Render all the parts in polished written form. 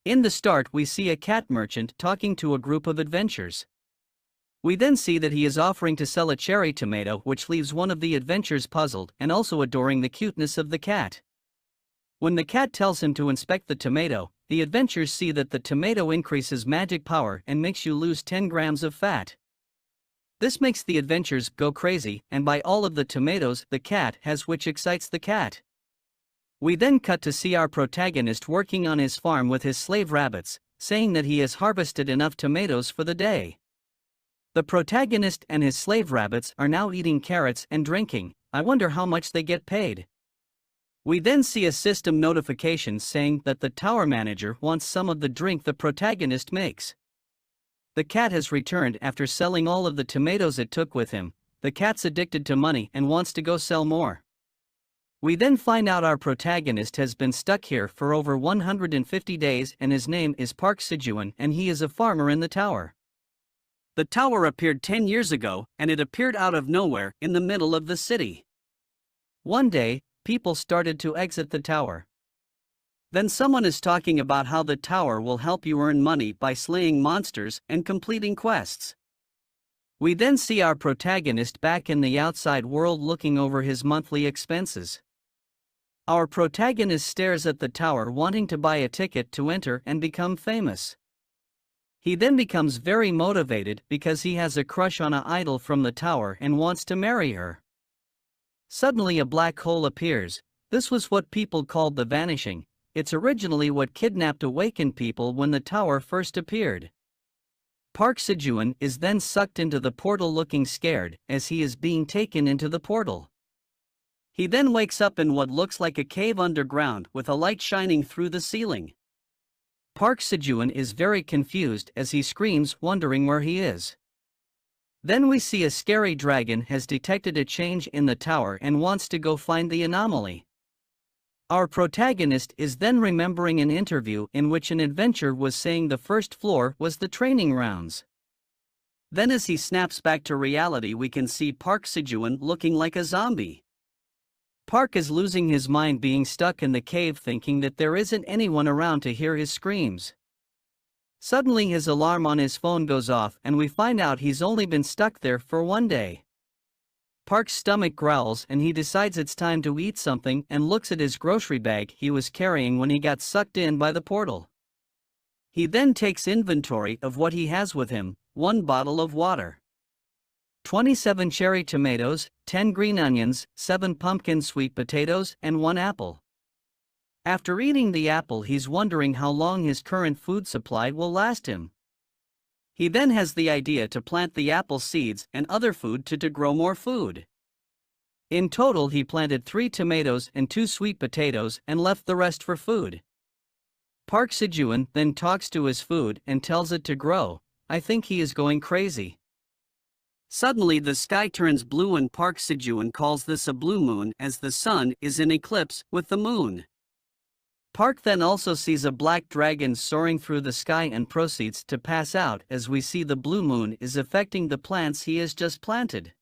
In the start we see a cat merchant talking to a group of adventurers. We then see that he is offering to sell a cherry tomato, which leaves one of the adventurers puzzled and also adoring the cuteness of the cat. When the cat tells him to inspect the tomato, the adventurers see that the tomato increases magic power and makes you lose 10 grams of fat. This makes the adventurers go crazy and buy all of the tomatoes the cat has, which excites the cat. We then cut to see our protagonist working on his farm with his slave rabbits, saying that he has harvested enough tomatoes for the day. The protagonist and his slave rabbits are now eating carrots and drinking. I wonder how much they get paid. We then see a system notification saying that the tower manager wants some of the drink the protagonist makes. The cat has returned after selling all of the tomatoes it took with him. The cat's addicted to money and wants to go sell more. We then find out our protagonist has been stuck here for over 150 days and his name is Park Sejun and he is a farmer in the tower. The tower appeared 10 years ago and it appeared out of nowhere in the middle of the city. One day, people started to exit the tower. Then someone is talking about how the tower will help you earn money by slaying monsters and completing quests. We then see our protagonist back in the outside world looking over his monthly expenses. Our protagonist stares at the tower wanting to buy a ticket to enter and become famous. He then becomes very motivated because he has a crush on an idol from the tower and wants to marry her. Suddenly a black hole appears. This was what people called the vanishing. It's originally what kidnapped awakened people when the tower first appeared. Park Sejun is then sucked into the portal looking scared as he is being taken into the portal. He then wakes up in what looks like a cave underground with a light shining through the ceiling. Park Sejun is very confused as he screams, wondering where he is. Then we see a scary dragon has detected a change in the tower and wants to go find the anomaly. Our protagonist is then remembering an interview in which an adventurer was saying the first floor was the training grounds. Then as he snaps back to reality we can see Park Sejun looking like a zombie. Park is losing his mind being stuck in the cave thinking that there isn't anyone around to hear his screams. Suddenly his alarm on his phone goes off and we find out he's only been stuck there for one day. Park's stomach growls and he decides it's time to eat something and looks at his grocery bag he was carrying when he got sucked in by the portal. He then takes inventory of what he has with him: 1 bottle of water, 27 cherry tomatoes, 10 green onions, 7 pumpkin sweet potatoes, and 1 apple. After eating the apple he's wondering how long his current food supply will last him. He then has the idea to plant the apple seeds and other food to grow more food. In total he planted 3 tomatoes and 2 sweet potatoes and left the rest for food. Park Sejun then talks to his food and tells it to grow. I think he is going crazy. Suddenly the sky turns blue and Park Sejun calls this a blue moon as the sun is in eclipse with the moon. Park then also sees a black dragon soaring through the sky and proceeds to pass out as we see the blue moon is affecting the plants he has just planted.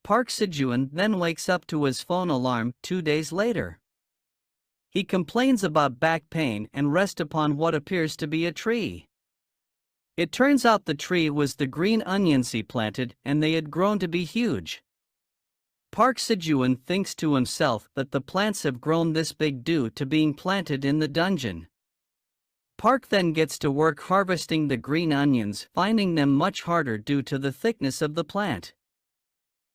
Park Sejun then wakes up to his phone alarm 2 days later. He complains about back pain and rests upon what appears to be a tree. It turns out the tree was the green onions he planted and they had grown to be huge. Park Sejun thinks to himself that the plants have grown this big due to being planted in the dungeon. Park then gets to work harvesting the green onions, finding them much harder due to the thickness of the plant.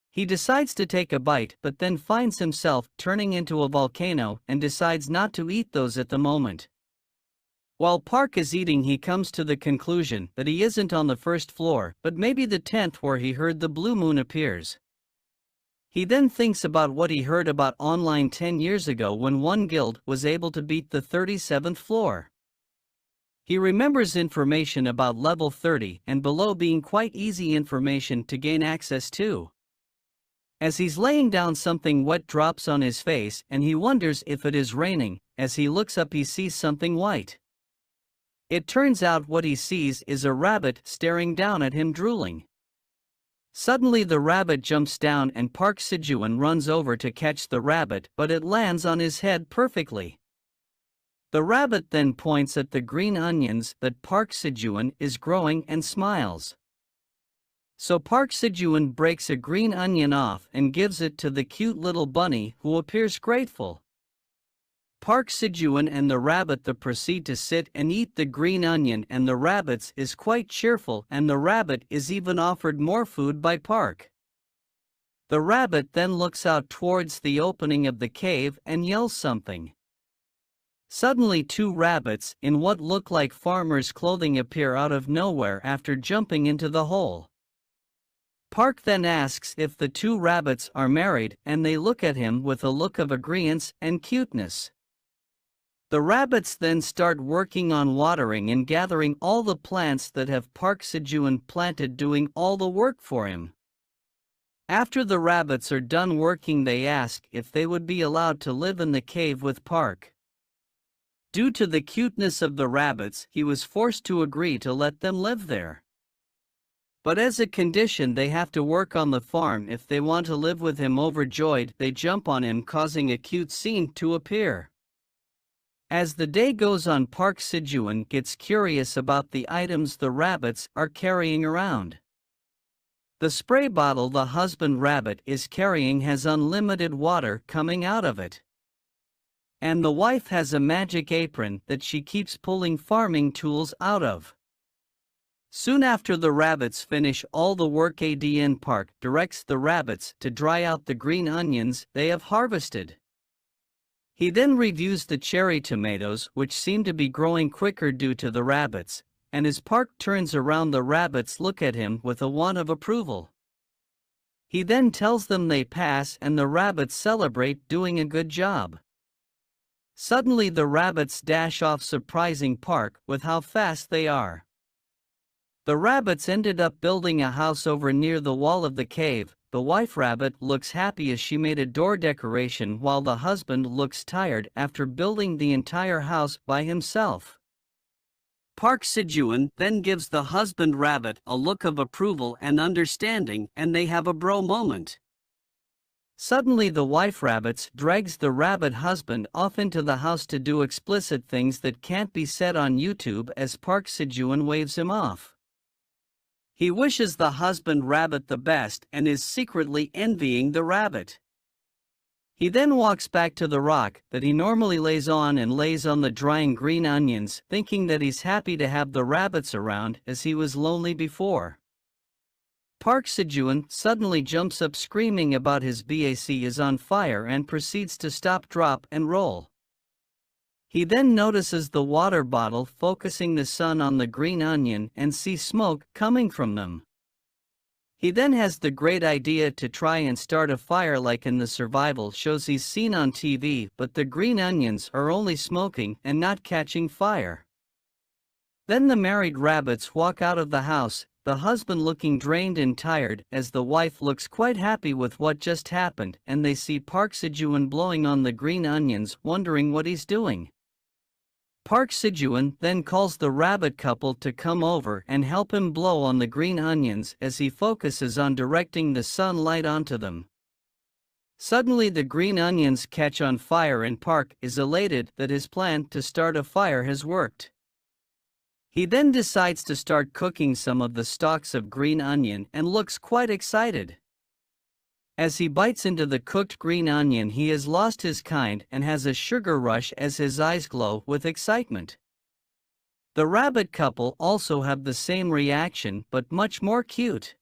He decides to take a bite but then finds himself turning into a volcano and decides not to eat those at the moment. While Park is eating he comes to the conclusion that he isn't on the first floor but maybe the 10th where he heard the blue moon appears. He then thinks about what he heard about online 10 years ago when one guild was able to beat the 37th floor. He remembers information about level 30 and below being quite easy information to gain access to. As he's laying down something wet drops on his face and he wonders if it is raining. As he looks up he sees something white. It turns out what he sees is a rabbit staring down at him drooling. Suddenly the rabbit jumps down and Park Sejun runs over to catch the rabbit but it lands on his head perfectly. The rabbit then points at the green onions that Park Sejun is growing and smiles. So Park Sejun breaks a green onion off and gives it to the cute little bunny, who appears grateful. Park Sejun and the rabbit proceed to sit and eat the green onion, and the rabbit is quite cheerful, and the rabbit is even offered more food by Park. The rabbit then looks out towards the opening of the cave and yells something. Suddenly 2 rabbits in what look like farmers' clothing appear out of nowhere after jumping into the hole. Park then asks if the 2 rabbits are married, and they look at him with a look of agreeance and cuteness. The rabbits then start working on watering and gathering all the plants that have Park Sejun planted, doing all the work for him. After the rabbits are done working, they ask if they would be allowed to live in the cave with Park. Due to the cuteness of the rabbits, he was forced to agree to let them live there. But as a condition, they have to work on the farm if they want to live with him. Overjoyed, they jump on him, causing a cute scene to appear. As the day goes on, Park Sejun gets curious about the items the rabbits are carrying around. The spray bottle the husband rabbit is carrying has unlimited water coming out of it. And the wife has a magic apron that she keeps pulling farming tools out of. Soon after the rabbits finish all the work, ADN Park directs the rabbits to dry out the green onions they have harvested. He then reviews the cherry tomatoes, which seem to be growing quicker due to the rabbits, and as Park turns around, the rabbits look at him with a want of approval. He then tells them they pass, and the rabbits celebrate doing a good job. Suddenly the rabbits dash off, surprising Park with how fast they are. The rabbits ended up building a house over near the wall of the cave. The wife rabbit looks happy as she made a door decoration, while the husband looks tired after building the entire house by himself. Park Sejun then gives the husband rabbit a look of approval and understanding, and they have a bro moment. Suddenly the wife rabbit drags the rabbit husband off into the house to do explicit things that can't be said on YouTube as Park Sejun waves him off. He wishes the husband rabbit the best and is secretly envying the rabbit. He then walks back to the rock that he normally lays on and lays on the drying green onions, thinking that he's happy to have the rabbits around as he was lonely before. Park Sejun suddenly jumps up screaming about his BAC is on fire and proceeds to stop, drop, and roll. He then notices the water bottle focusing the sun on the green onion and sees smoke coming from them. He then has the great idea to try and start a fire like in the survival shows he's seen on TV, but the green onions are only smoking and not catching fire. Then the married rabbits walk out of the house, the husband looking drained and tired as the wife looks quite happy with what just happened, and they see Park Sejun blowing on the green onions, wondering what he's doing. Park Sejun then calls the rabbit couple to come over and help him blow on the green onions as he focuses on directing the sunlight onto them. Suddenly the green onions catch on fire and Park is elated that his plan to start a fire has worked. He then decides to start cooking some of the stalks of green onion and looks quite excited. As he bites into the cooked green onion, he has lost his kind and has a sugar rush as his eyes glow with excitement. The rabbit couple also have the same reaction, but much more cute.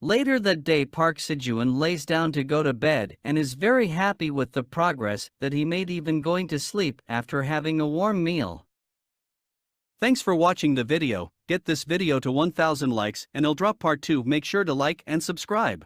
Later that day, Park Sejun lays down to go to bed and is very happy with the progress that he made, even going to sleep after having a warm meal. Thanks for watching the video. Get this video to 1,000 likes and I'll drop part 2. Make sure to like and subscribe.